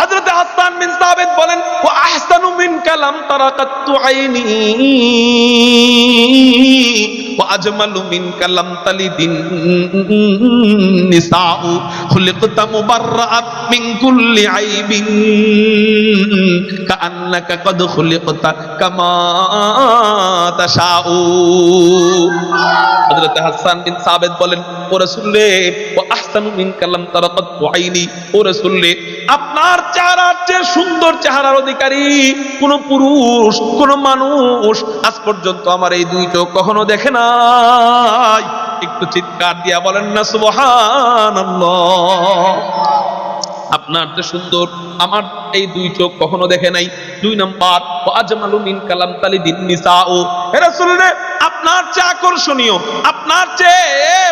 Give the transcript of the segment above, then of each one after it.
হযরতে হাসান বিন সাবিত বলেন, ওয়া আহসানু মিনকা লাম তারাকাতু আইনি ওয়া আজমালু মিনকা লাম তালিদিন নিসাউ খুলিকতা মুবাররাআত মিন কুল্লি আইবিন কাআন্নাকা কদ খুলিকতা কামা তাশাউ। হযরত হাসান বিন সাবিত বলেন, ও রাসূল রে, ওয়া আহসানু মিনকা লাম তারাকাতু আইনি, ও রাসূল রে, আপনার চেহারার চেয়ে সুন্দর চেহারার অধিকারী কোন পুরুষ, কোন মানুষ আজ পর্যন্ত আমার এই দুই চোখ কখনো দেখে নাই। একটু চিৎকার দিয়া বলেন না সুবহানাল্লাহ। আপনার যে সুন্দর আমার এই দুই চোখ কখনো দেখে নাই। 2 নাম্বার, আজমালু মিন কালাম তালিদিন নিসাও, হে রাসূল রে, আপনার চেয়ে আকর্ষণীয়, আপনার চেয়ে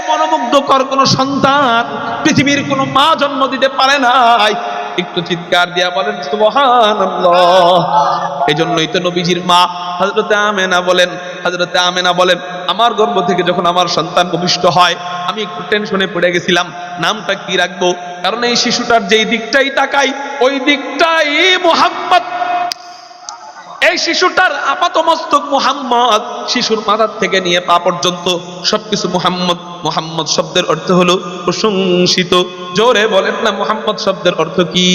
মনোমুগ্ধকর কোন সন্তান পৃথিবীর কোন মা জন্ম দিতে পারে নাই। একটু চিৎকার দিয়া বলেন সুবহানাল্লাহ। এজন্যই তো নবীজির মা হযরতে আমেনা বলেন, আমার গর্ভ থেকে যখন আমার সন্তান ভূমিষ্ঠ হয় আমি একটু টেনশনে পড়ে গেছিলাম, নামটা কি রাখবো, কারণ এই শিশুটার যেই দিকটাই তাকাই ওই দিকটাই মুহাম্মদ। এই শিশুটার আপাত মস্তক মুহাম্মদ, শিশুর মাথার থেকে নিয়ে পা পর্যন্ত সবকিছু মুহাম্মদ। মুহাম্মদ শব্দের অর্থ হলো প্রশংসিত। জোরে বলেন না মুহাম্মদ শব্দের অর্থ কি?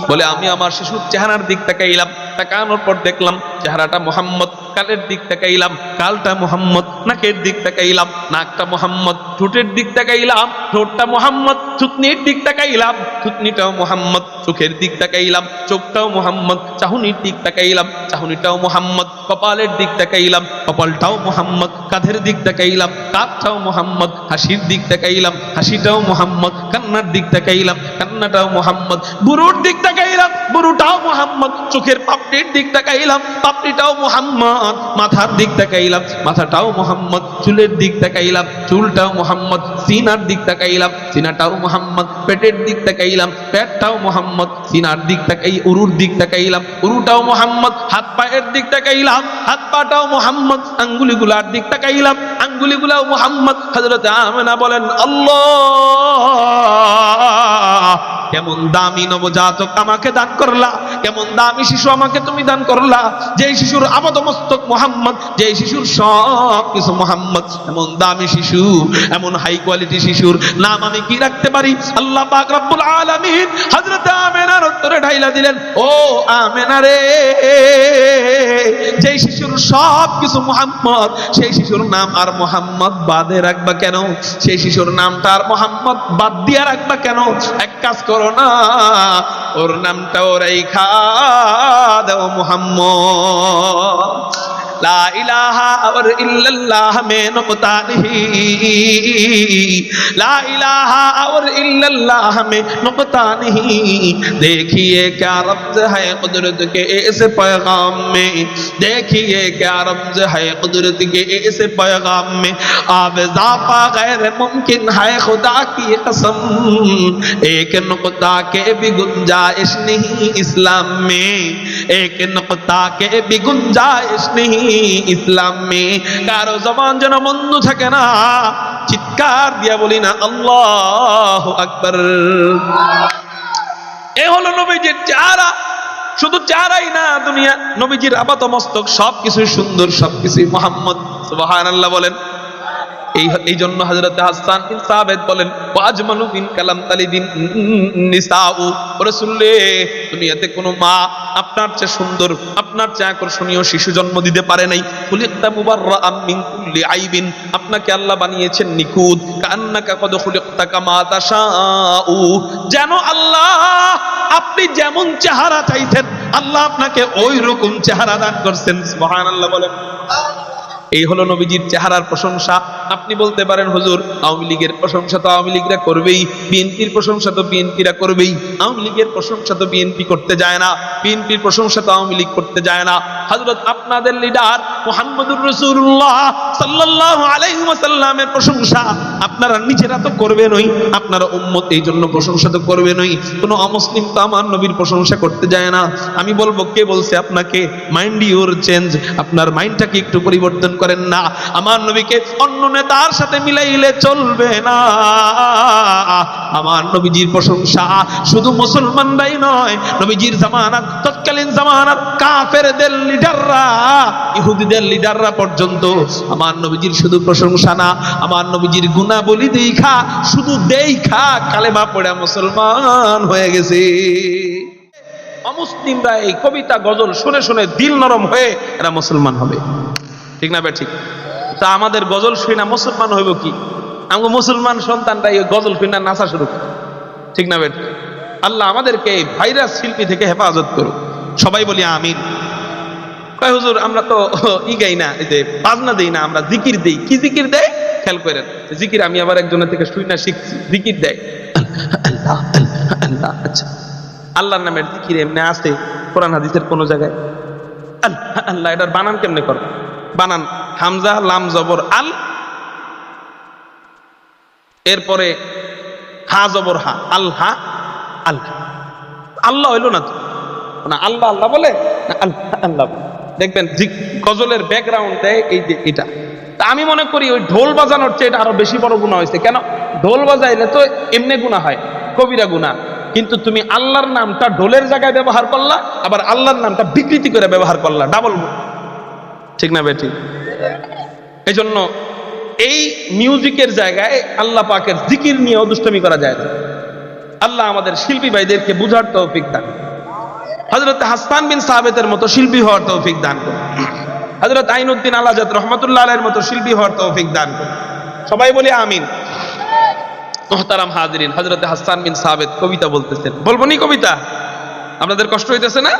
বলে আমি আমার শিশুর চেহারার দিক তাকাইলাম, তাকানোর পর দেখলাম চেহারাটা মুহাম্মদ। কালের দিক তাকাইলাম, কালটা মুহাম্মদ। নাকের দিক তাকাইলাম, নাকটা মুহাম্মদ। ঠোঁটের দিক তাকাইলাম, ঠোঁটটা মুহাম্মদ। থুতনির দিক তাকাইলাম, থুতনিটাও মুহাম্মদ। চোখের দিক তাকাইলাম, চোখটাও মুহাম্মদ। চাহনির দিক তাকাইলাম, চাহনিটাও মুহাম্মদ। কপালের দিক তাকাইলাম, কপালটাও মুহাম্মদ। কাঁধের দিক তাকাইলাম, কাঁধটাও মুহাম্মদ। হাসির দিক তাকাইলাম, হাসিটাও মুহাম্মদ। কান্নার দিক তাকাইলাম, কান্নাটাও মুহাম্মদ। বুরুর দিক তাকাইলাম, বুরুটাও মুহাম্মদ। চোখের পাপড়ির দিক তাকাইলাম, পাপড়িটাও মুহাম্মদ। মাথার দিক তাকাইলাম, মাথাটাও মুহাম্মদ। চুলের দিক তাকাইলাম, চুলটাও মুহাম্মদ। সিনার দিক তাকাইলাম, সিনাটাও মুহাম্মদ। পেটের দিক তাকাইলাম, পেটটাও মুহাম্মদ। সিনার দিক তাকাই উরুর দিক তাকাইলাম, উরুটাও মুহাম্মদ। হাত পায়ের দিক তাকাইলাম, হাত পাটাও মুহাম্মদ। আঙ্গুলিগুলার দিক তাকাইলাম, আঙ্গুলিগুলাও মুহাম্মদ। হযরত আমেনা বলেন, আল্লাহ, কেমন দামি নবজাতক আমাকে দান করলা, কেমন দামি শিশু আমাকে তুমি দান করলা, যেই শিশুর আপাত মস্তক মুহাম্মদ, যেই শিশুর সব কিছু মুহাম্মদ। এমন দামি শিশু, এমন হাই কোয়ালিটি শিশুর নাম আমি কি রাখতে পারি? আল্লাহ পাক রব্বুল আলামিন হযরত আমেনার উত্তরে ঢাইলা দিলেন, ও আমেনা রে, যেই শিশুর সব কিছু মুহাম্মদ, সেই শিশুর নাম আর মুহাম্মদ বাদে রাখবা কেন? সেই শিশুর নামটা আর মুহাম্মদ বাদ দিয়া রাখবা কেন? এক কাজ করো না, ওর নামটাও রাইখা দাও মুহাম্মদ। লা ইলাহা ইল্লাল্লাহ में नुक्ता नहीं, ला इलाहा और इल्लल्लाह में नुक्ता नहीं। देखिए क्या रब्ज है कुदरत के इस पैगाम में, देखिए क्या रब्ज है कुदरत के इस पैगाम में। अब इज़ाफा गैर मुमकिन है खुदा की कसम, एक नुक्ता के भी गुंजाइश नहीं इस्लाम में, एक नुक्ता के भी गुंजाइश नहीं ইসলাম মে। কারো জবান যেন বন্ধ থাকে না, চিৎকার দিয়া বলি না আল্লাহু আকবার। এ হলো নবীজির চেহারা। শুধু চেহারাই না, দুনিয়া নবীজির আপাত মস্তক সবকিছু সুন্দর, সবকিছু মুহাম্মদ। সুবহানাল্লাহ বলেন। এই জন্য হযরত হাসান বিন সাবিত বলেন, ওয়াজমালু মিন কালাম তালিদিন নিসাউ, রাসূল রে, দুনিয়াতে কোনো মা আপনার চেয়ে সুন্দর, আপনার চেয়ে আকর্ষণীয় শিশু জন্ম দিতে পারে নাই। খুলিকতা মুবাররাআম মিন কুল্লি আইবিন, আপনাকে আল্লাহ বানিয়েছেন নিখুঁত। কান্নাকা কদ খুলিকতা কামা তাশাউ, যেন আল্লাহ আপনি যেমন চেহারা চাইতেন আল্লাহ আপনাকে ওই রকম চেহারা দান করছেন। সুবহানাল্লাহ বলেন। এই হলো নবীজির চেহারার প্রশংসা। আপনি বলতে পারেন, হুজুর, আওয়ামী লীগের প্রশংসা তো আওয়ামী লীগরা করবেই, বিএনপির প্রশংসা তো বিএনপিরা করবেই। আওয়ামী লীগের প্রশংসা তো বিএনপি করতে যায় না, বিএনপির প্রশংসা তো আওয়ামী লীগ করতে যায় না। হযরত আপনাদের লিডার মুহাম্মদুর রাসূলুল্লাহ সাল্লাল্লাহু আলাইহি ওয়াসাল্লামের প্রশংসা আপনারা নিজেরা তো করবেনই, আপনারা উম্মত এই জন্য প্রশংসা তো করবেনই। কোনো অমুসলিম তো আমার নবীর প্রশংসা করতে যায় না। আমি বলবো, কে বলছে আপনাকে? মাইন্ড ইউর চেঞ্জ, আপনার মাইন্ডটাকে একটু পরিবর্তন করেন না। আমার নবীকে অন্য নেতার সাথে মিলাইলে চলবে না। আমার নবীজির প্রশংসা শুধু মুসলমানরাই নয়, নবীজির জামানাত তৎকালীন জামানাত কাফেরদের লিডাররা, ইহুদিদের লিডাররা পর্যন্ত আমার নবীজির শুধু প্রশংসা না, আমার নবীজির গুণাবলী দেখা, শুধু দেখা কালেমা পড়ে মুসলমান হয়ে গেছে। অমুসলিমরা এই কবিতা গজল শুনে শুনে দিল নরম হয়ে এরা মুসলমান হবে, ঠিক না বে ঠিক? তা আমাদের গজল শুনে না মুসলমান হইব কি? আমাকে মুসলমান সন্তানরা এই গজল শুনে নাচা শুরু করে, ঠিক না বে? আল্লাহ আমাদেরকে এই ভাইরাস শিল্পী থেকে হেফাজত করুক, সবাই বলি আমিন। কয় হুজুর আমরা তো ই গাই না, এই যে বাজনা দেই না, আমরা জিকির দেই। কি জিকির দেয় খেয়াল করেন? জিকির আমি আবার একজনের থেকে শুই না শিখছি। জিকির দেয় আল্লাহ আল্লাহ আল্লাহ। আচ্ছা, আল্লাহর নামের জিকির এমনি আছে কোরআন হাদিসের কোন জায়গায়? আল্লাহ আল্লাহ, এটার বানান কেমনে করো? বানান হামজা লাম জবর আল, এরপরে হা জবর হা, আল্লাহ আল্লাহ। আল্লাহ হইল না তো, না আল্লাহ আল্লাহ বলে না আল্লাহ আল্লাহ। দেখবেন গজলের ব্যাকগ্রাউন্ড দেয় এই যে এটা। তা আমি মনে করি ওই ঢোল বাজানোর চেয়ে এটা আরো বেশি বড় গুনাহ হয়েছে। কেন? ঢোল বাজাইলে তো এমনি গুনাহ হয়, কবিরা গুনাহ, কিন্তু তুমি আল্লাহর নামটা ঢোলের জায়গায় ব্যবহার করলা, আবার আল্লাহর নামটা বিকৃতি করে ব্যবহার করলা, ডাবল, ঠিক না বেটি? এই জন্য এই মিউজিকের জায়গায় আল্লাহ পাকের জিকির নিয়ে দুষ্টমি করা যায় না। আল্লাহ আমাদের শিল্পী ভাইদেরকে বুঝার তৌফিক দান, হযরত হাসান বিন সাবিতের মতো শিল্পী হওয়ার তৌফিক দান করুন, হযরত আইনুদ্দিন আল আজাদ রহমাতুল্লাহ আলাইহির মতো শিল্পী হওয়ার তৌফিক দান করুন, সবাই বলি আমিন। মুহতারাম হাজিরিন, হযরত হাসান বিন সাবিত কবিতা বলতেছেন, বলবো নি কবিতা? আপনাদের কষ্ট হইতেছে না?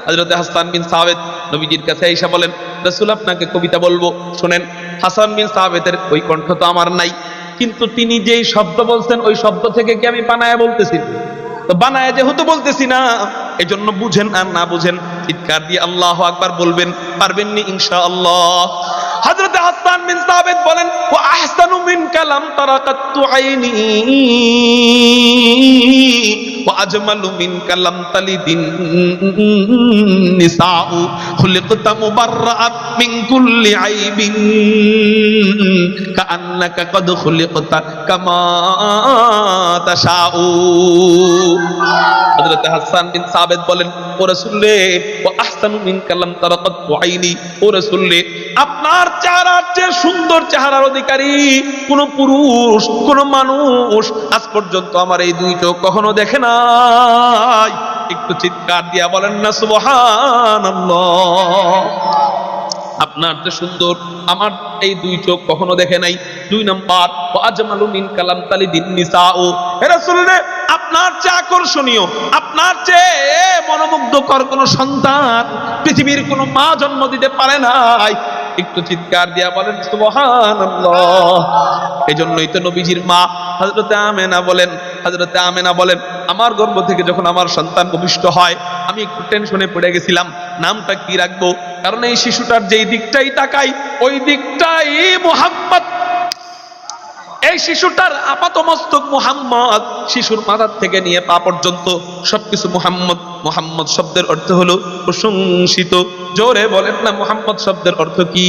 হযরত হাসান বিন সাবিত নবীজির কাছে এসে বলেন, রাসূল আপনাকে কবিতা বলবো, শুনেন। হাসান বিন সাবিতের ওই কণ্ঠ তো আমার নাই, কিন্তু তিনি যেই শব্দ বলছেন ওই শব্দ থেকে কি আমি বানায়া বলতেছি? তো বানায়া যেহেতু বলতেছি না, এজন্য বুঝেন আর না বুঝেন চিৎকার দিয়ে আল্লাহু আকবার বলবেন, পারবেননি ইনশাআল্লাহ। হযরত হাসান বিন সাবিত বলেন, ওয়া আহসানু মিন কালাম তারাকাতু আইনি ওয়া আজমালু মিন কালাম তালিদিন নিসাউ খুলিকতা মুবাররাআত মিন কুল্লি আইবিন কাআন্নাকা কদ খুলিকতা কামা তাশাউ। হযরত হাসান বিন সাবিত বলেন, ও রাসূল রে, ওয়া আহসানু মিন কালাম তারাকাতু আইনি, ও রাসূল রে, আপনার চেহারার চেয়ে সুন্দর চেহারার অধিকারী কোন পুরুষ, কোন মানুষ আজ পর্যন্ত আমার এই দুই চোখ কখনো দেখে নাই। একটু চিৎকার দিয়া বলেন না সুবহানাল্লাহ। আপনার তো সুন্দর আমার এই দুই চোখ কখনো দেখে নাই। 2 নাম্বার, আজমালু মিন কালাম তালিদিন নিসাউ, হে রাসূল রে, আপনার চেয়ে আকর্ষণীয়, আপনার চেয়ে মনোমুগ্ধকর কোন সন্তান পৃথিবীর কোন মা জন্ম দিতে পারে নাই। একটু চিৎকার দিয়া বলেন সুবহানাল্লাহ। এজন্যই তো নবীজির মা হযরতে আমেনা বলেন, হযরতে আমেনা বলেন, আমার গর্ভ থেকে যখন আমার সন্তান ভূমিষ্ঠ হয় আমি একটু টেনশনে পড়ে গেছিলাম, নামটা কি রাখবো? কারণ এই শিশুটার যেই দিকটাই তাকাই ওই দিকটাই মুহাম্মদ। এই শিশুটার আপাত মস্তক মুহাম্মদ, শিশুর মাথার থেকে নিয়ে পা পর্যন্ত সবকিছু মুহাম্মদ। মুহাম্মদ শব্দের অর্থ হলো প্রশংসিত। জোরে বলেন না মুহাম্মদ শব্দের অর্থ কি?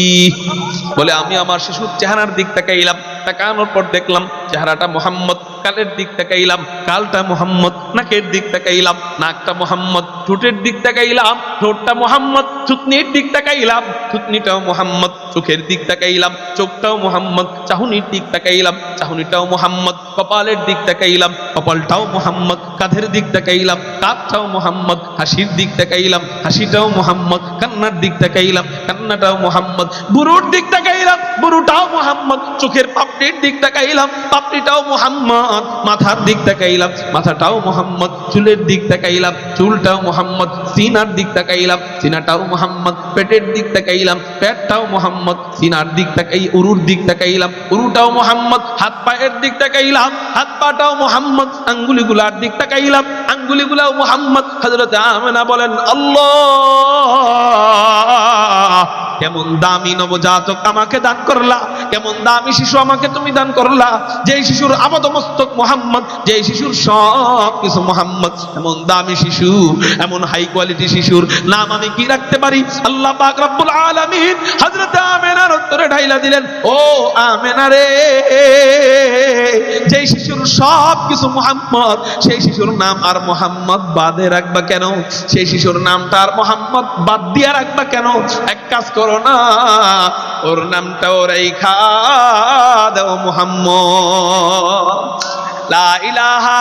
বলে আমি আমার শিশুর চেহারার দিক তাকাইলাম, তাকানোর পর দেখলাম চেহারাটা মুহাম্মদ। কালের দিক তাকাইলাম, কালটা মুহাম্মদ। নাকের দিক তাকাইলাম, নাকটা মুহাম্মদ। ঠোঁটের দিক তাকাইলাম, ঠোঁটটা মুহাম্মদ। থুতনির দিক তাকাইলাম, থুতনিটাও মুহাম্মদ। চোখের দিক তাকাইলাম, চোখটাও মুহাম্মদ। চাহনির দিক তাকাইলাম, চাহনিটাও মুহাম্মদ। কপালের দিক তাকাইলাম, কপালটাও মুহাম্মদ। কাঁধের দিক তাকাইলাম, কাঁধটাও মুহাম্মদ। হাসির দিক তাকাইলাম, হাসিটাও মুহাম্মদ। কান্নার দিক তাকাইলাম, কান্নাটাও মুহাম্মদ। বুরুর দিক তাকাইলাম, বুরুটাও মুহাম্মদ। চোখের পাপড়ির দিক তাকাইলাম, পাপড়িটাও মুহাম্মদ। মাথার দিক তাকাইলাম, মাথাটাও মুহাম্মদ। চুলের দিক তাকাইলাম, চুলটাও মুহাম্মদ। সিনার দিক তাকাইলাম, সিনাটাও মুহাম্মদ। পেটের দিক তাকাইলাম, পেটটাও মুহাম্মদ। সিনার দিক তাকাই, উরুর দিক তাকাইলাম, উরুটাও মুহাম্মদ। হাত পায়ের দিক তাকাইলাম, হাত পাটাও মুহাম্মদ। আঙ্গুলিগুলার দিক তাকাইলাম, আঙ্গুলিগুলা মুহাম্মদ। হযরত আমেনা বলেন আল্লাহ, কেমন দামি নবজাতক আমাকে দান করলা, কেমন দামি শিশু আমাকে তুমি দান করলা, যে শিশুর আপাদমস্তক মুহাম্মদ, যে শিশুর সব কিছু মুহাম্মদ, এমন দামি শিশু, এমন হাই কোয়ালিটি শিশুর নাম আমি কি রাখতে পারি? আল্লাহ পাক রব্বুল আলামিন হযরত আমেনার উত্তরে ঢাইলা দিলেন, ও আমেনা রে, যে শিশুর সব কিছু মুহাম্মদ, সেই শিশুর নাম আর মুহাম্মদ বাদে রাখবা কেন? সেই শিশুর নামটা আর মুহাম্মদ বাদ দিয়া রাখবা কেন? এক কাজ করো না, ওর নামটাও রাইখা দাও মুহাম্মদ। লা ইলাহা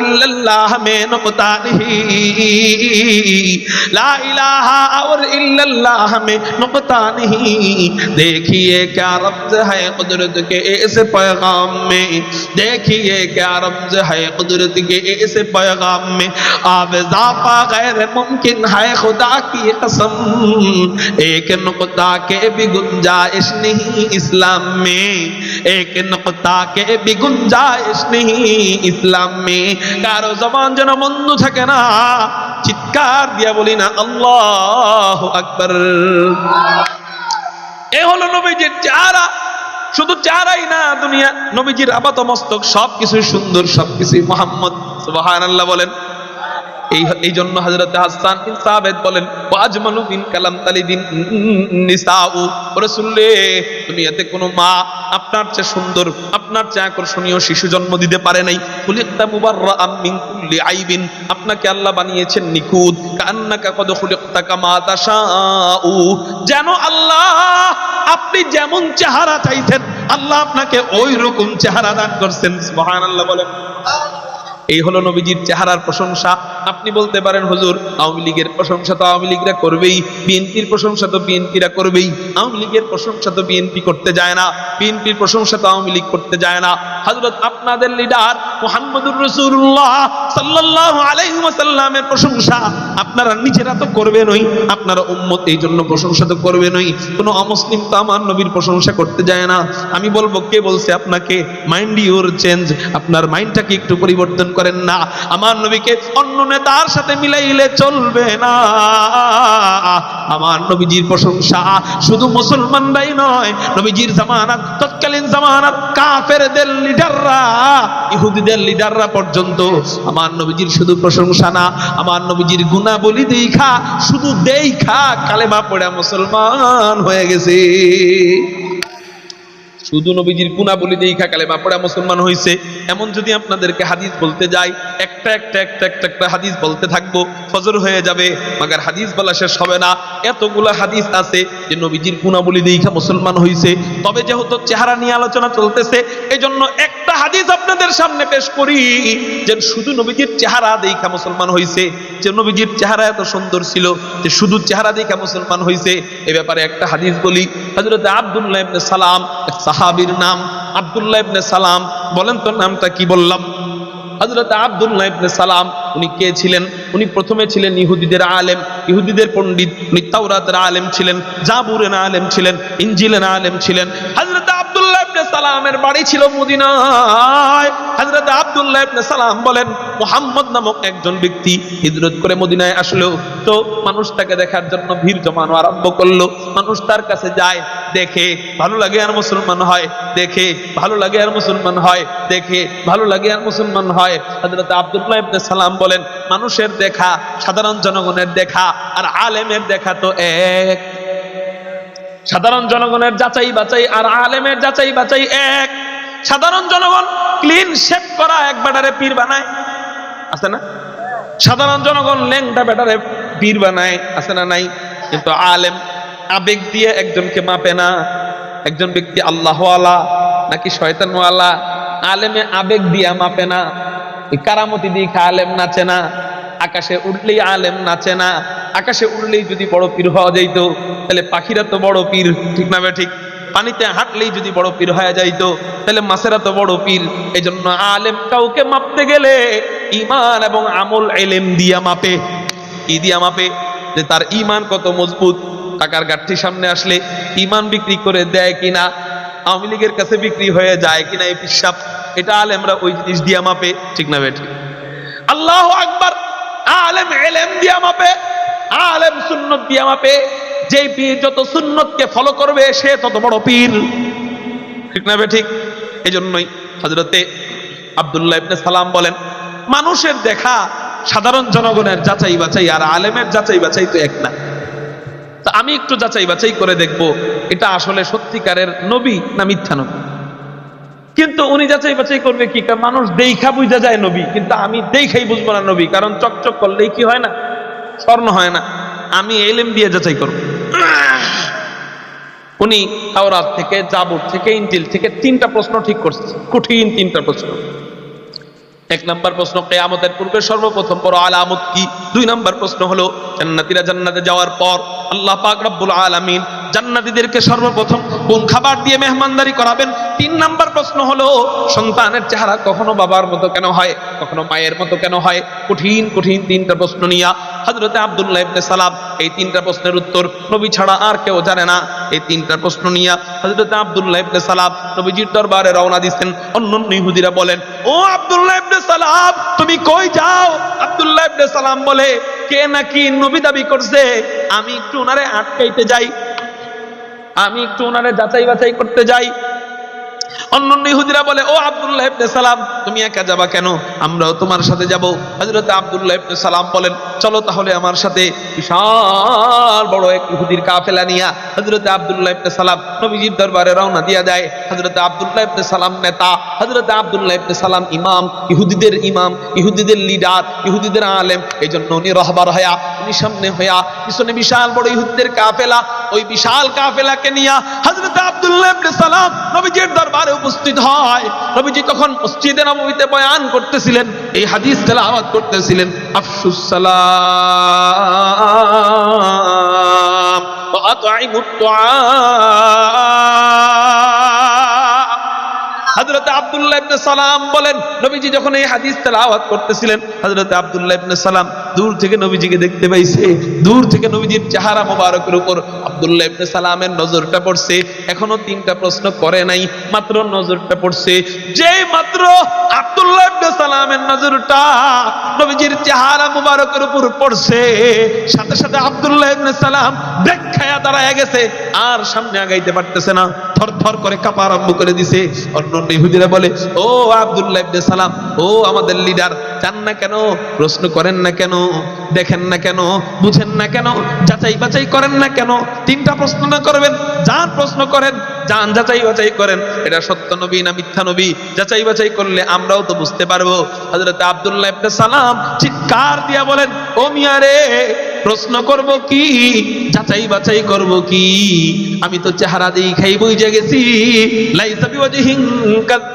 ইল্লাল্লাহ में नुक्ता नहीं, ला इलाहा और इल्लल्लाह में नुक्ता नहीं। देखिए क्या रब्ज़ है कुदरत के इस पैगाम में, देखिए क्या रब्ज़ है कुदरत के इस पैगाम में। अब ज़ाफ़ा गैर मुमकिन है खुदा की कसम, एक नुक्ता के भी गुंजाइश नहीं इस्लाम में, एक नुक्ता के भी गुंजाइश नहीं ইসলাম মে। কারো জবান যেন বন্ধ থাকে না, চিৎকার দিয়া বলি না আল্লাহু আকবার। এ হলো নবীজির চেহারা। শুধু চেহারাই না, দুনিয়া নবীজির আপাতমস্তক সবকিছু সুন্দর, সবকিছু মুহাম্মদ। সুবহানাল্লাহ বলেন। এই জন্য হযরত হাসান বিন সাবিত বলেন, ওয়াজমালু মিন কালাম তালিদিন নিসাউ। রাসূলে, দুনিয়াতে কোনো মা আপনার চেয়ে সুন্দর, আপনার চেয়ে আকর্ষণীয় শিশু জন্ম দিতে পারে নাই। খুলিকতা মুবাররাআম মিন কুল্লি আইবিন, আপনাকে আল্লাহ বানিয়েছেন নিখুঁত। কান্নাকা কদ খুলিকতা কামা তাশাউ, যেন আল্লাহ আপনি যেমন চেহারা চাইতেন আল্লাহ আপনাকে ওই রকম চেহারা দান করছেন। সুবহানাল্লাহ বলেন। এই হলো নবীজির চেহারার প্রশংসা। আপনি বলতে পারেন হুজুর, আওয়ামী লীগের প্রশংসা তো আওয়ামী লীগরা করবেই, বিএনপির প্রশংসা তো বিএনপিরা করবেই। আওয়ামী লীগের প্রশংসা তো বিএনপি করতে যায় না, বিএনপির প্রশংসা তো আওয়ামী লীগ করতে যায় না। হযরত আপনাদের লিডার মুহাম্মদুর রাসূলুল্লাহ সাল্লাল্লাহু আলাইহি ওয়াসাল্লামের প্রশংসা আপনারা নিজেরা তো করবেনই, আপনারা উম্মত, এই জন্য প্রশংসা তো করবেনই। কোনো অমুসলিম তো আমার নবীর প্রশংসা করতে যায় না। আমি বলবো, কে বলছে আপনাকে? মাইন্ড ইউর চেঞ্জ, আপনার মাইন্ডটাকে একটু পরিবর্তন করেন না। আমার নবীকে অন্য নেতার সাথে মিলাইলে চলবে না। আমার নবীজির প্রশংসা শুধু মুসলমানরাই নয়, নবীজির জামানাত, তৎকালীন জামানাত কাফেরদের লিডাররা, ইহুদিদের লিডাররা পর্যন্ত আমার নবীজির শুধু প্রশংসা না, আমার নবীজির গুণাবলী দেখা, শুধু দেখা কালেমা পড়ে মুসলমান হয়ে গেছে। শুধু নবীজির গুণাবলী দেখা কালেমা পড়ে মুসলমান হয়েছে। এমন যদি আপনাদেরকে হাদিস বলতে যাই, একটা হাদিস বলতে থাকবো, ফজর হয়ে যাবে, মাগার হাদিস বলা শেষ হবে না। এতগুলা হাদিস আছে যে নবীজির গুণাবলী দেখা মুসলমান হয়েছে। তবে যেহেতু চেহারা নিয়ে আলোচনা চলতেছে, এই জন্য একটা হাদিস আপনাদের সামনে পেশ করি যে শুধু নবীজির চেহারা দেখা মুসলমান হয়েছে, যে নবীজির চেহারা এত সুন্দর ছিল যে শুধু চেহারা দেখা মুসলমান হয়েছে। এ ব্যাপারে একটা হাদিস বলি। হযরত আব্দুল্লাহ ইবনে সালাম, সাহাবীর নাম আব্দুল্লাহ ইবনে সালাম। বলেন তো নামটা কি বললাম? হযরত আব্দুল্লাহ ইবনে সালাম। উনি কে ছিলেন? উনি প্রথমে ছিলেন ইহুদিদের আলেম, ইহুদিদের পণ্ডিত। উনি তাওরাতের আলেম ছিলেন, জাবুরের আলেম ছিলেন, ইনজিলের আলেম ছিলেন। হযরত আব্দুল্লাহ ইবনে সালামের বাড়ি ছিল মদিনায়। হযরত আব্দুল্লাহ ইবনে সালাম বলেন, মুহাম্মদ নামক একজন ব্যক্তি হিজরত করে মদিনায় আসলো, তো মানুষ তাকে দেখার জন্য ভিড় জমানো আরম্ভ করলো। মানুষ তার কাছে যায়, দেখে ভালো লাগে আর মুসলমান হয়, দেখে ভালো লাগে আর মুসলমান হয়, দেখে ভালো লাগে আর মুসলমান হয়। হযরত আব্দুল্লাহ ইবনে সালাম বলেন, মানুষের দেখা, সাধারণ জনগণের দেখা আর আলেমের দেখা তো এক। সাধারণ জনগণের যাচাই বাছাই আর আলেমের যাচাই বাছাই এক। সাধারণ জনগণ ক্লিন শেভ করা এক বেটারে পীর বানায়, আছে না? সাধারণ জনগণ ল্যাংটা বেটারে পীর বানায়, আছে না? নাই। কিন্তু আলেম আবেগ দিয়ে একজনকে মাপে না। একজন ব্যক্তি আল্লাহওয়ালা নাকি শয়তানওয়ালা, আলেমে আবেগ দিয়া মাপে না। কারামতি দিয়ে আলেম নাচে না, আকাশে উঠলেই আলেম নাচে না। আকাশে উঠলেই যদি বড় পীর হওয়া যাইত, তাহলে পাখিরা তো বড় পীর, ঠিক না ঠিক? পানিতে হাঁটলেই যদি বড় পীর হয়ে যাইতো, তাহলে মাছেরা তো বড় পীর। এই জন্য আলেম কাউকে মাপতে গেলে ঈমান এবং আমল ইলম দিয়া মাপে। কি দিয়া মাপে? যে তার ঈমান কত মজবুত। টাকার গাঠি সামনে আসলে ঈমান বিক্রি করে দেয় কিনা, আওয়ামী লীগের কাছে বিক্রি হয়ে যায় কিনা এই পিসাব, এটা আলেমরা ওই জিনিস দিয়া মাপে, ঠিক না বেঠিক? আল্লাহু আকবার। আলেম ইলম দিয়া মাপে, আলেম সুন্নত দিয়া মাপে। যেই পীর যত সুন্নতকে ফলো করবে সে তত বড় পীর, ঠিক না ঠিক? এই জন্যই হযরতে আব্দুল্লাহ ইবনে সালাম বলেন, মানুষের দেখা সাধারণ জনগণের যাচাই বাছাই আর আলেমের যাচাই বাছাই তো এক না। তা আমি একটু যাচাই বাছাই করে দেখবো এটা আসলে সত্যিকারের নবী না মিথ্যা নবী। কিন্তু উনি যাচাই বাছাই করবে কি? মানুষ দেখা বুঝা যায় নবী, কিন্তু আমি দেখাই বুঝবো না নবী, কারণ চকচক করলেই কি হয় না, স্বর্ণ হয় না। আমি ইলম দিয়ে যাচাই করব। উনি তাওরাত থেকে, জাবুর থেকে, ইনজিল থেকে 3টা প্রশ্ন ঠিক করছে, কঠিন 3টা প্রশ্ন। 1 নাম্বার প্রশ্ন, কিয়ামতের পূর্বে সর্বপ্রথম বড় আলামত কি? 2 নাম্বার প্রশ্ন হলো জান্নাতীরা জান্নাতে যাওয়ার পর আল্লাহ পাক রব্বুল আলামিন জান্নাতীদেরকে সর্বপ্রথম কোন খাবার দিয়ে মেহমানদারি করাবেন? 3 নাম্বার প্রশ্ন হলো সন্তানের চেহারা কখনো বাবার মতো কেন হয়, কখনো মায়ের মতো কেন হয়? কঠিন কঠিন 3টা প্রশ্ন নিয়ে হযরতে আব্দুল্লাহ ইবনে সালাম এই 3টা প্রশ্নের উত্তর নবী ছাড়া আর কেউ জানে না। এই 3টা প্রশ্ন নিয়ে হযরতে আব্দুল্লাহ ইবনে সালাম নবীজির দরবারে রওনা দিয়েছেন। অন্যান্য ইহুদিরা বলেন, ও আব্দুল্লাহ ইবনে সালাম তুমি কই যাও? আব্দুল্লাহ ইবনে সালাম বলে, কে নাকি নবী দাবি করছে, আমি একটু ওনারে আটকাইতে যাই, আমি একটু ওনারে যাচাই বাছাই করতে যাই। অন্যান্য ইহুদিরা বলে, ও আব্দুল্লাহ ইবনে সালাম তুমি একা যাবা কেন, আমরাও তোমার সাথে যাব। হযরত আব্দুল্লাহ ইবনে সালাম বলেন, চলো তাহলে আমার সাথে। বিশাল বড় এক ইহুদির কাফেলা নিয়া হযরত আব্দুল্লাহ ইবনে সালাম নবীজির দরবারে রওনা দিয়া যায়। হযরত আব্দুল্লাহ ইবনে সালাম নেতা, হযরত আব্দুল্লাহ ইবনে সালাম ইমাম, ইহুদিদের লিডার, ইহুদিদের আলেম। এইজন্য উনি রহবার হয়া, উনি সামনে হয়া, পিছনে বিশাল বড় ইহুদিদের কাফেলা। ওই বিশাল কাফেলাকে নিয়া হযরত আব্দুল্লাহ ইবনে সালাম নবীজির দরবারে উপস্থিত হয়। নবীজি তখন মসজিদে নববীতে বয়ান করতেছিলেন, এই হাদিস তেলাওয়াত করতেছিলেন, আফশুস সালাম ওয়া আতঈমুত তুআম। হযরত আব্দুল্লাহ ইবনে সালাম বলেন, নবীজি যখন এই হাদিস তেলাওয়াত করতেছিলেন, হযরত আব্দুল্লাহ ইবনে সালাম দূর থেকে নবীজিকে দেখতে পাইছে। দূর থেকে নবীজির চেহারা মোবারকের উপর আব্দুল্লাহ ইবনে সালামের নজরটা পড়ছে। এখনো 3টা প্রশ্ন করে নাই, মাত্র নজরটা পড়ছে। যেই মাত্র আব্দুল্লাহ ইবনে সালামের নজরটা নবীজির চেহারা মোবারকের উপর পড়ছে, সাথে সাথে আব্দুল্লাহ ইবনে সালাম ব্রেক খায়া দাঁড়ায় গেছে, আর সামনে আগাইতে পারতেছে না, থরথর করে কাঁপা আরম্ভ করে দিছে। অন্যান্য ইহুদিরা বলে, ও আব্দুল্লাহ ইবনে সালাম, ও আমাদের লিডার, জান না কেন, প্রশ্ন করেন না কেন, দেখেন না কেন, বুঝেন না কেন, যাচাই বাছাই করেন না কেন? 3টা প্রশ্ন না করবেন, যান প্রশ্ন করেন, যান যাচাই বাছাই করেন, এটা সত্য নবী না মিথ্যা নবী, যাচাই বাছাই করলে আমরাও তো বুঝতে পারবো। হযরত আব্দুল্লাহ ইবনে সালাম চিৎকার দিয়া বলেন, ও মিয়া রে, প্রশ্ন করব কি, যাচাই বাছাই করব কি? আমি তো চেহারা দেখাই বুঝে গেছি, লাইসা বিওয়াজহিন কাযাব।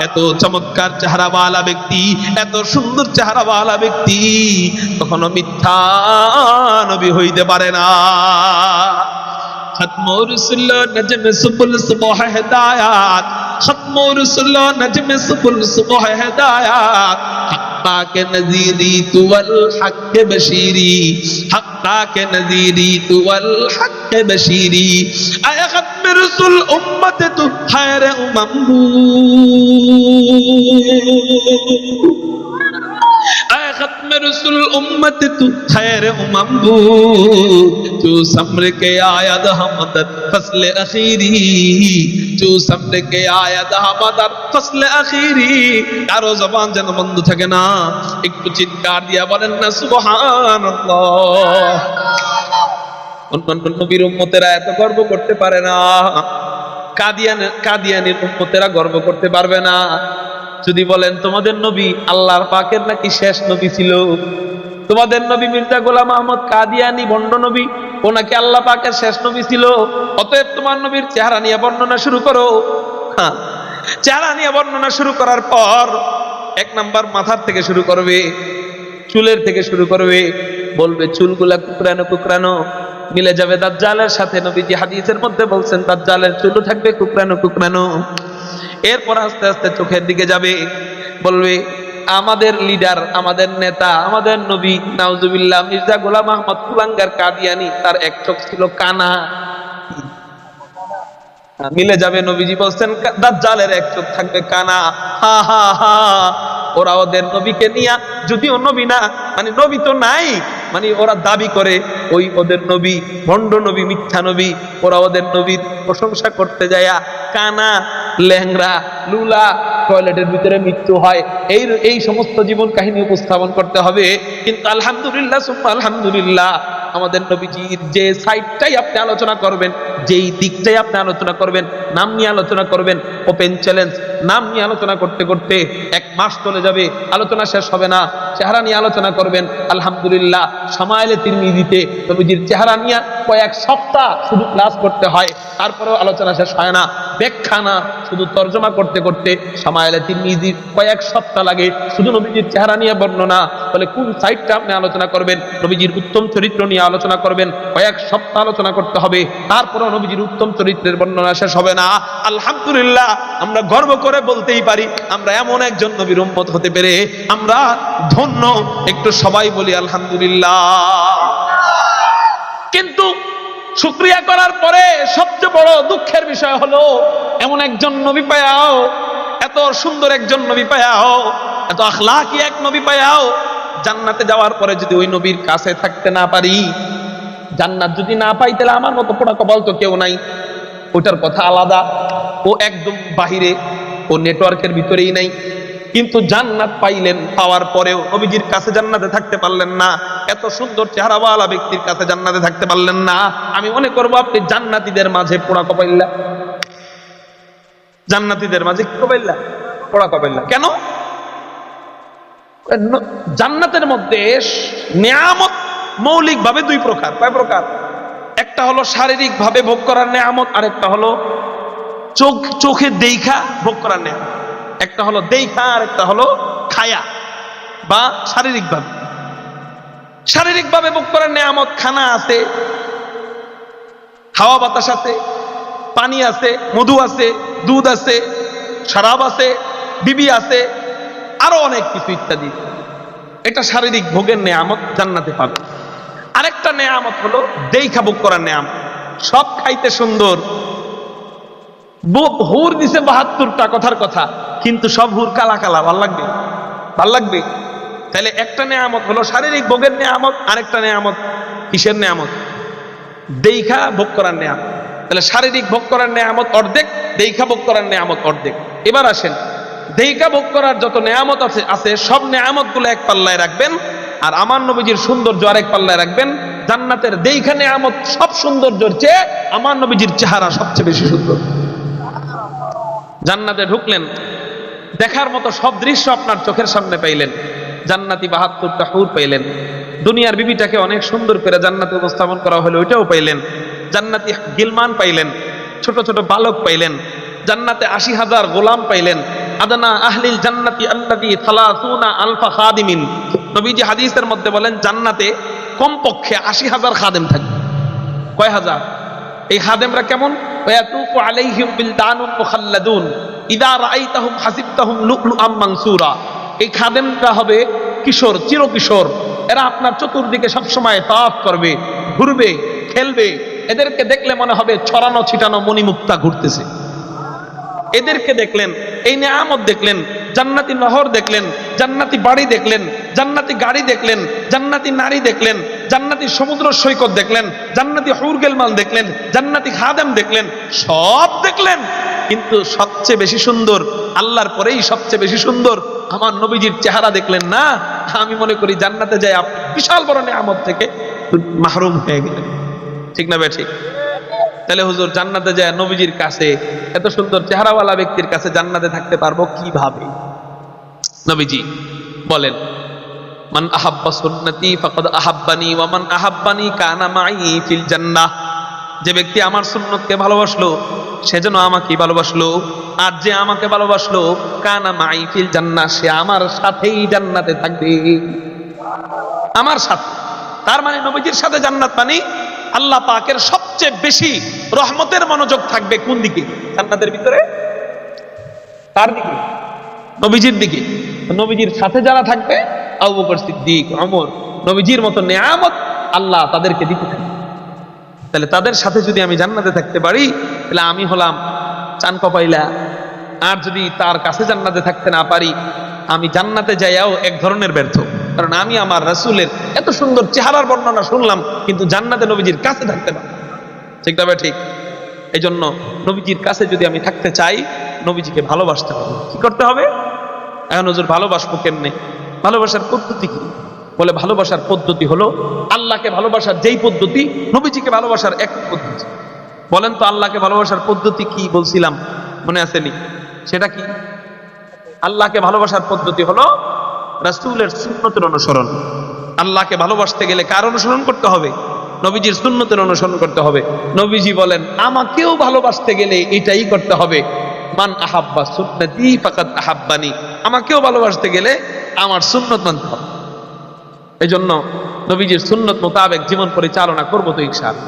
এত চমৎকার চেহারাওয়ালা ব্যক্তি, এত সুন্দর চেহারাওয়ালা ব্যক্তি কখনো মিথ্যা নবী হইতে পারে না। খতমুর রাসূলুল্লাহ নজম সুবুল সুবহ হিদায়াত, খতমুর রাসূলুল্লাহ নজম সুবুল সুবহ হিদায়াত। हक्का के नज़ीरी तु वल हक के बशीरी, हक्का के नज़ीरी तु वल हक के बशीरी। आया खत्म रसूल उम्मत तु खैर उम्मू, आया खत्म रसूल उम्मत तु खैर उम्मू। तू समर के आयद हमदर फसल अखीरी, तू समर के आयद हमदर फसल अखीरी। কারো জবান যেন বন্ধ থাকে না, একটু চিৎকার দিয়া বলেন না সুবহানাল্লাহ। অন্যান্য নবীর উম্মতেরা এত গর্ব করতে পারে না, কাদিয়ানের উম্মতেরা গর্ব করতে পারবে না। যদি বলেন তোমাদের নবী আল্লাহর পাকের নাকি শেষ নবী ছিল, তোমাদের নবী মির্জা গোলাম আহমদ কাদিয়ানী ভণ্ড নবী, ও নাকি আল্লাহ পাকের শেষ নবী ছিল, অতএব তোমার নবীর চেহারা নিয়ে বর্ণনা শুরু করো। চেহারা নিয়ে বর্ণনা শুরু করার পর 1 নাম্বার মাথার থেকে শুরু করবে, চুলের থেকে শুরু করবে, বলবে চুলগুলা কুকরানো কুকরানো, মিলে যাবে দাজ্জালের সাথে। নবীজি হাদিসের মধ্যে বলছেন দাজ্জালের চুলও থাকবে কুকরানো কুকরানো। এরপর আস্তে আস্তে চোখের দিকে যাবে, বলবে আমাদের লিডার, আমাদের নেতা, আমাদের নবী নাউজুবিল্লাহ মির্জা গোলাম আহমদ কুলাঙ্গার কাদিয়ানী, তার এক চোখ ছিল কানা। মিলে যাবে, নবীজি বলছেন দাজ্জালের এক চোখ থাকবে কানা। হা হা হা, ওরা ওদের নবীকে নিয়া, যদিও নবী না, মানে নবী তো নাই, মানে ওরা দাবি করে ওই ওদের নবী ভণ্ড নবী, মিথ্যা নবী, ওরা ওদের নবীর প্রশংসা করতে যায়া কানা, ল্যাংরা, লুলা, টয়লেটের ভিতরে মৃত্যু হয়, এই সমস্ত জীবন কাহিনী উপস্থাপন করতে হবে। কিন্তু আলহামদুলিল্লাহ সুম্মা আলহামদুলিল্লাহ, আমাদের নবীজির যে সাইডটাই আপনি আলোচনা করবেন, যেই দিকটাই আপনি আলোচনা করবেন, নাম নিয়ে আলোচনা করবেন, ওপেন চ্যালেঞ্জ, নাম নিয়ে আলোচনা করতে করতে 1 মাস চলে যাবে, আলোচনা শেষ হবে না। চেহারা নিয়ে আলোচনা করবেন, আলহামদুলিল্লাহ শামায়েলে তিরমিজিতে নবীজির চেহারা নিয়ে কয়েক সপ্তাহ শুধু ক্লাস করতে হয়, তারপরেও আলোচনা শেষ হয় না। ব্যাখ্যা না, শুধু তর্জমা করতে করতে শামায়েলে তিরমিজির কয়েক সপ্তাহ লাগে শুধু নবীজির চেহারা নিয়ে বর্ণনা। বলে কোন সাইডটা আপনি আলোচনা করবেন? নবীজির উত্তম চরিত্র নিয়ে আলোচনা করবেন, কয়েক সপ্তাহ আলোচনা করতে হবে, তারপরেও নবীজির উত্তম চরিত্রের বর্ণনা শেষ হবে না। আলহামদুলিল্লাহ আমরা গর্ব করে বলতেই পারি, আমরা এমন একজন নবীর উম্মত হতে পেরে আমরা ধন্য। একটু সবাই বলি আলহামদুলিল্লাহ। কিন্তু শুকরিয়া করার পরে সবচেয়ে বড় দুঃখের বিষয় হলো, এমন একজন নবী পায়াও, এত সুন্দর একজন নবী পায়াও, এত আখলাকি এক নবী পায়াও, জান্নাতে যাওয়ার পরে যদি ওই নবীর কাছে থাকতে না পারি, জান্নাত যদি না পাই, তাহলে আমার মতো পোড়া কপাল তো কেউ নাই। ওটার কথা আলাদা, ও একদম বাহিরে, ও নেটওয়ার্কের ভিতরেই নাই। কিন্তু জান্নাত পাইলেন, পাওয়ার পরেও নবীজির কাছে জান্নাতে থাকতে পারলেন না, এত সুন্দর চেহারাওয়ালা ব্যক্তির কাছে জান্নাতে থাকতে পারলেন না। আমি মনে করবো আপনি জান্নাতীদের মাঝে পোড়া কপাইল্লা, জান্নাতীদের মাঝে কি কপাইল্লা? পোড়া কপাইল্লা। কেন? জান্নাতের মধ্যে নিয়ামত মৌলিক ভাবে 2 প্রকার। কয় প্রকার? একটা হলো শারীরিক ভাবে ভোগ করার নিয়ামত, আর একটা হলো চোখে দেখা ভোগ করার নিয়ামত। একটা হলো দেখা, আর একটা হলো খায়া বা শারীরিক ভাবে। শারীরিক ভাবে ভোগ করার নিয়ামত, খানা আছে, হাওয়া বাতাস আছে, পানি আছে, মধু আছে, দুধ আছে, শরাব আছে, বিবি আছে, আরো অনেক কিছু ইত্যাদি। এটা শারীরিক ভোগের নিয়ামত, জান্নাতে পাবে। আরেকটা নিয়ামত হলো দেখা ভোগ করার নিয়ামত, সব খাইতে সুন্দর, হুর দিছে 72টা, কথার কথা, কিন্তু সব হুর কালা কালা, ভাল লাগবে? ভাল লাগবে? তাহলে একটা নিয়ামত হলো শারীরিক ভোগের নিয়ামত, আরেকটা নিয়ামত কিসের নিয়ামত? দেখা ভোগ করার নিয়ামত। তাহলে শারীরিক ভোগ করার নিয়ামত অর্ধেক, দেখা ভোগ করার নিয়ামত অর্ধেক। এবার আসেন, দেখা ভোগ করার যত নিয়ামত আছে সব নিয়ামত গুলো এক পাল্লায় রাখবেন, আর আমার নবীজির সৌন্দর্য আরেক পাল্লায় রাখবেন। জান্নাতের দেখা নিয়ামত সব সৌন্দর্যের চেয়ে আমার নবীজির চেহারা সবচেয়ে বেশি সুন্দর। জান্নাতে ঢুকলেন, দেখার মতো সব দৃশ্য আপনার চোখের সামনে পাইলেন। জান্নাতি 72টা হুর পাইলেন। দুনিয়ার বিবিটাকে অনেক সুন্দর করে জান্নাতে উপস্থাপন করা হলো, ওইটাও পাইলেন। জান্নাতি গিলমান পাইলেন, ছোট ছোট বালক পাইলেন। জান্নাতে 80,000 গোলাম পাইলেন। আদনা আহলিল জান্নাতি আল্লাযী 30 আলফা খাদিমিন। নবীজি হাদিসের মধ্যে বলেন, জান্নাতে কমপক্ষে 80,000 খাদেম থাকবে। কয় হাজার? এই খাদেমরা কেমন? ওয়াতুফু আলাইহিম বিলদানুন মুখাল্লাদুন ইযা রাআইতাহুম হাসিবতাহুম লুলুআম মানসুরা। এই খাদেমরা হবে কিশোর, চিরকিশোর। এরা আপনার চতুর্দিকে সবসময় তাওয়াফ করবে, ঘুরবে, খেলবে। এদেরকে দেখলে মনে হবে ছড়ানো ছিটানো মণিমুক্তা ঘুরতেছে। এদেরকে দেখলেন, এই নিয়ামত দেখলেন, জান্নাতি নহর দেখলেন, জান্নাতি বাড়ি দেখলেন, জান্নাতি গাড়ি দেখলেন, জান্নাতি নারী দেখলেন, জান্নাতি সমুদ্র সৈকত দেখলেন, জান্নাতি হুর গেলমান দেখলেন, জান্নাতি খাদেম দেখলেন, সব দেখলেন। কিন্তু সবচেয়ে বেশি সুন্দর, আল্লাহর পরেই সবচেয়ে বেশি সুন্দর আমার নবীজির চেহারা দেখলেন না। আমি মনে করি জান্নাতে যাই আপনি বিশাল বড় নিয়ামত থেকে মাহরুম হয়ে গেলেন। ঠিক না ঠিক? তাহলে হুজুর, জান্নাতে যায় নবীজির কাছে, এত সুন্দর চেহারাওয়ালা ব্যক্তির কাছে জান্নাতে থাকতে পারবো কিভাবে? নবীজি বলেন, মান আহাব্বা সুন্নতি ফাকাদ আহাব্বানি ওয়া মান আহাব্বানি কানা মাই ফিল জান্নাহ। যে ব্যক্তি আমার সুন্নতকে ভালোবাসলো সে যেন আমাকে ভালোবাসলো, আর যে আমাকে ভালোবাসলো কানা মাই ফিল জান্নাহ, সে আমার সাথেই জান্নাতে থাকবে, আমার সাথে। তার মানে নবীজির সাথে জান্নাত মানে আল্লাহ পাকের সবচেয়ে বেশি রহমতের মনোযোগ থাকবে কোন দিকে? জান্নাতের ভিতরে তার দিকে, নবীজির দিকে। নবীজির সাথে যারা থাকবে, আবু বকর সিদ্দিক, ওমর, নবীজির মতো নিয়ামত আল্লাহ তাদেরকে দিতে থাকবে। তাহলে তাদের সাথে যদি আমি জান্নাতে থাকতে পারি, তাহলে আমি হলাম চান কপাইলা। আর যদি তার কাছে জান্নাতে থাকতে না পারি, আমি জান্নাতে যাইয়াও এক ধরনের ব্যর্থ, কারণ আমি আমার রাসূলের এত সুন্দর চেহারার বর্ণনা শুনলাম কিন্তু জান্নাতে নবীজির কাছে থাকতে পারি, ঠিক না? ঠিক। এই জন্য নবীজির কাছে যদি আমি থাকতে চাই, নবীজিকে ভালোবাসতে হবে। কি করতে হবে? এখন হুজুর ভালোবাসবো কেমনে? ভালোবাসার পদ্ধতি কি? বলে ভালোবাসার পদ্ধতি হলো আল্লাহকে ভালোবাসার যেই পদ্ধতি, নবীজিকে ভালোবাসার এক পদ্ধতি। বলেন তো আল্লাহকে ভালোবাসার পদ্ধতি কি বলছিলাম, মনে আসেনি? সেটা কি? আল্লাহকে ভালোবাসার পদ্ধতি হলো রাসূলের সুন্নতের অনুসরণ। আল্লাহকে ভালোবাসতে গেলে কার অনুসরণ করতে হবে? নবীজির সুন্নতের অনুসরণ করতে হবে। নবীজি বলেন আমাকেও ভালোবাসতে গেলে এটাই করতে হবে, মান আহাব্বা সুন্নতি ফাকাদ আহাব্বানি। আমাকেও ভালোবাসতে গেলে আমার সুন্নত মানতে হবে। এই জন্য নবীজির সুন্নত মোতাবেক জীবন পরিচালনা করবো তো ইনশাআল্লাহ।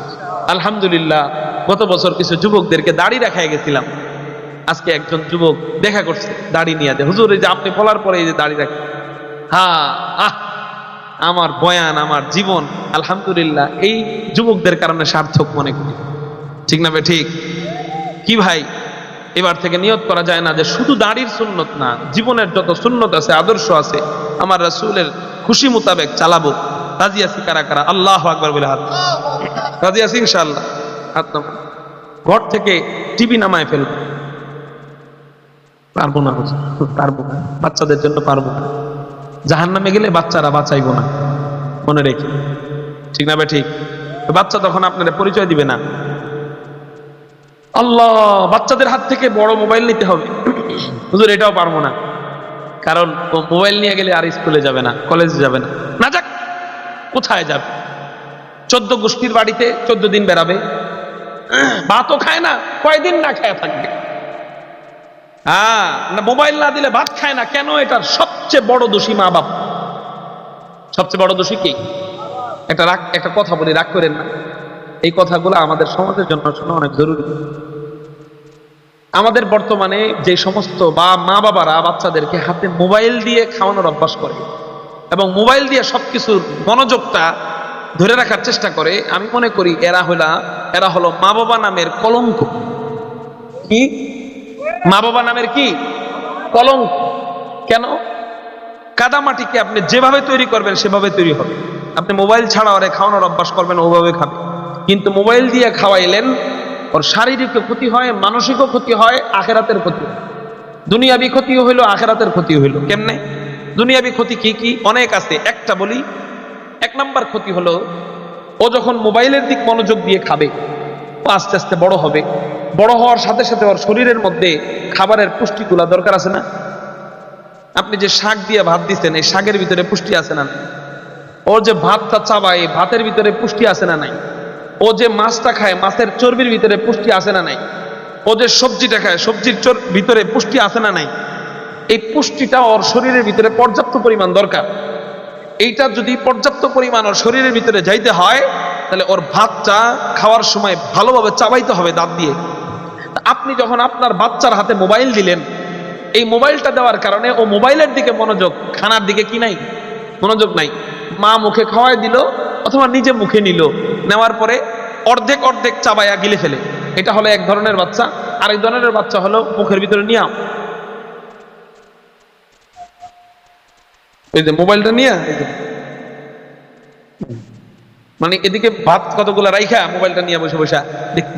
আলহামদুলিল্লাহ, গত বছর কিছু যুবকদেরকে দাড়ি রাখায় গেছিলাম। আজকে একজন যুবক দেখা করছে দাড়ি নিয়ে, হুজুর এই যে আপনি বলার পরে এই যে দাড়ি রাখেন, আমার বয়ান, আমার জীবন আলহামদুলিল্লাহ এই যুবকদের কারণে সার্থক মনে করি, ঠিক না? ঠিক কি ভাই? এবার থেকে নিয়ত করা যায় না যে শুধু দাড়ির সুন্নত না, জীবনের যত সুন্নত আছে, আদর্শ আছে, আমার রাসূলের খুশি মোতাবেক চালাবো। রাজি আছি কারা কারা? আল্লাহু আকবার বলে হাত। রাজি আছি ইনশাআল্লাহ? হাত নামান। ঘর থেকে টিভি নামায় ফেলবো। পারবো না হুজুর, পারবো না, বাচ্চাদের জন্য পারবো না। জাহান্নামে গেলে বাচ্চারা বাঁচাইবো না, মনে রেখে, ঠিক না? ঠিক। বাচ্চা তখন আপনাদের পরিচয় দিবে না। আল্লাহ, বাচ্চাদের হাত থেকে বড় মোবাইল নিতে হবে। হুজুর এটাও পারবো না, কারণ মোবাইল নিয়ে গেলে আর স্কুলে যাবে না, কলেজে যাবে না। না যাক, কোথায় যাবে? 14 গোষ্ঠীর বাড়িতে 14 দিন বেড়াবে, ভাতও খায় না, কয়দিন না খায় থাকবে। না, মোবাইল না দিলে ভাত খায় না কেন? এটার সবচেয়ে বড় দোষী মা বাপ। সবচেয়ে বড় দোষী কি? একটা কথা বলি, রাগ করেন না, এই কথাগুলো আমাদের সমাজের জন্য শোনা অনেক জরুরি। আমাদের বর্তমানে যে সমস্ত মা বাবারা বাচ্চাদেরকে হাতে মোবাইল দিয়ে খাওয়ানোর অভ্যাস করে এবং মোবাইল দিয়ে সবকিছুর মনোযোগটা ধরে রাখার চেষ্টা করে, আমি মনে করি এরা হলো মা বাবা নামের কলঙ্ক। কি? মা বাবা নামের কি কলঙ্ক। কেন? কাদামাটিকে আপনি যেভাবে তৈরি করবেন সেভাবে তৈরি হবে। আপনি মোবাইল ছাড়া ওরে খাওয়ানোর অভ্যাস করবেন, ওভাবে খাবে। কিন্তু মোবাইল দিয়ে খাওয়াইলেন, ওর শারীরিক ক্ষতি হয়, মানসিক ক্ষতি হয়, আখেরাতের ক্ষতি হয়। দুনিয়াবি ক্ষতি হইলো, আখেরাতের ক্ষতি হইলো। কেমনে? দুনিয়াবি ক্ষতি কি কি? অনেক আছে, একটা বলি। 1 নাম্বার ক্ষতি হলো, ও যখন মোবাইলের দিক মনোযোগ দিয়ে খাবে, ও আস্তে আস্তে বড় হবে। বড় হওয়ার সাথে সাথে ওর শরীরের মধ্যে খাবারের পুষ্টিগুলা দরকার আছে না? আপনি যে শাক দিয়ে ভাত দিচ্ছেন, এই শাকের ভিতরে পুষ্টি আছে না? ওর যে ভাতটা চাবায়, ভাতের ভিতরে পুষ্টি আছে না নাই? ও যে মাছটা খায়, মাছের চর্বির ভিতরে পুষ্টি আছে না নাই? ও যে সবজিটা খায়, সবজির ভিতরে পুষ্টি আছে না নাই? এই পুষ্টিটা ওর শরীরের ভিতরে পর্যাপ্ত পরিমাণ দরকার। এইটা যদি পর্যাপ্ত পরিমাণ ওর শরীরের ভিতরে যাইতে হয়, তাহলে ওর ভাতটা খাওয়ার সময় ভালোভাবে চাবাইতে হবে দাঁত দিয়ে। আপনি যখন আপনার বাচ্চার হাতে মোবাইল দিলেন, এই মোবাইলটা দেওয়ার কারণে ও মোবাইলের দিকে মনোযোগ, খানার দিকে কি নাই? মনোযোগ নাই। মা মুখে খাওয়াই দিল অথবা নিজে মুখে নিল, নেওয়ার পরে অর্ধেক অর্ধেক চাবাইয়া গিলে ফেলে। এটা হলো এক ধরনের বাচ্চা। আরেক ধরনের বাচ্চা হলো মুখের ভিতরে নিয়ে ওই যে মোবাইলটা নিয়ে, মানে এদিকে ভাত কতগুলা রাইখা মোবাইলটা নিয়ে বসে বসে দেখতে,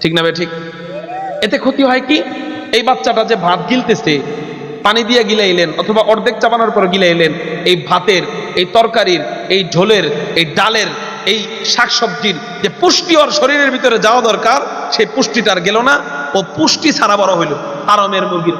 ঠিক না? ঠিক। এতে ক্ষতি হয় কি? এই বাচ্চাটা যে ভাত গিলতেছে, পানি দিয়ে গিলাইলেন অথবা অর্ধেক চাবানোর পর গিলাইলেন, এই ভাতের, এই তরকারির, এই ঝোলের, এই ডালের, এই শাকসবজির যে পুষ্টি ওর শরীরের ভিতরে যাওয়া দরকার, সেই পুষ্টিটার গেল না। ও পুষ্টি ছাড়া বড় হইল, আরামের মুরগির।